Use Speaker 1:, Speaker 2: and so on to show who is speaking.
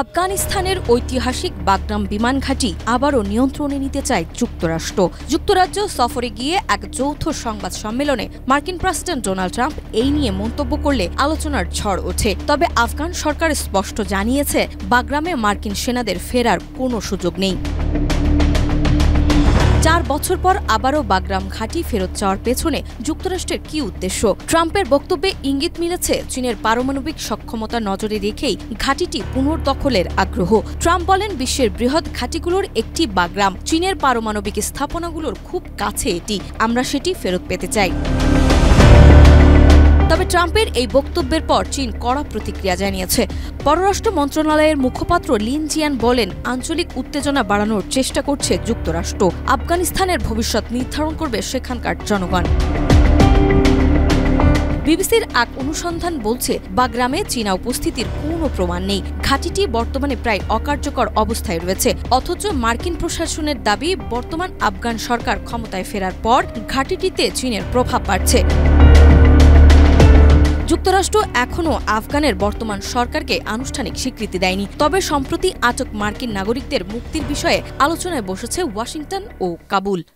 Speaker 1: আফগানিস্তানের ঐতিহাসিক বাগরাম বিমান ঘাঁটি আবারও নিয়ন্ত্রণে নিতে চায় যুক্তরাষ্ট্র। যুক্তরাজ্য সফরে গিয়ে এক যৌথ সংবাদ সম্মেলনে মার্কিন প্রেসিডেন্ট ডোনাল্ড ট্রাম্প এই নিয়ে মন্তব্য করলে আলোচনার ঝড় ওঠে। তবে আফগান সরকার স্পষ্ট জানিয়েছে, বাগরামে মার্কিন সেনাদের ফেরার কোনো সুযোগ নেই। ৪ বছর পর আবারও বাগরাম ঘাঁটি ফেরত চাওয়ার পেছনে যুক্তরাষ্ট্রের কি উদ্দেশ্য? ট্রাম্পের বক্তব্যে ইঙ্গিত মিলেছে, চীনের পারমাণবিক সক্ষমতা নজরে রেখেই ঘাঁটিটি পুনর্দখলের আগ্রহ। ট্রাম্প বলেন, বিশ্বের বৃহৎ ঘাঁটিগুলোর একটি বাগরাম, চীনের পারমাণবিক স্থাপনাগুলোর খুব কাছে এটি, আমরা সেটি ফেরত পেতে চাই। তবে ট্রাম্পের এই বক্তব্যের পর চীন কড়া প্রতিক্রিয়া জানিয়েছে। পররাষ্ট্র মন্ত্রণালয়ের মুখপাত্র লিন জিয়ান বলেন, আঞ্চলিক উত্তেজনা বাড়ানোর চেষ্টা করছে যুক্তরাষ্ট্র। আফগানিস্তানের ভবিষ্যৎ নির্ধারণ করবে সেখানকার জনগণ। বিবিসির এক অনুসন্ধান বলছে, বাগরামে চীনা উপস্থিতির কোনো প্রমাণ নেই। ঘাঁটিটি বর্তমানে প্রায় অকার্যকর অবস্থায় রয়েছে। অথচ মার্কিন প্রশাসনের দাবি, বর্তমান আফগান সরকার ক্ষমতায় ফেরার পর ঘাঁটিটিতে চীনের প্রভাব বাড়ছে। যুক্তরাষ্ট্র এখনও আফগানের বর্তমান সরকারকে আনুষ্ঠানিক স্বীকৃতি দেয়নি। তবে সম্প্রতি আটক মার্কিন নাগরিকদের মুক্তির বিষয়ে আলোচনায় বসেছে ওয়াশিংটন ও কাবুল।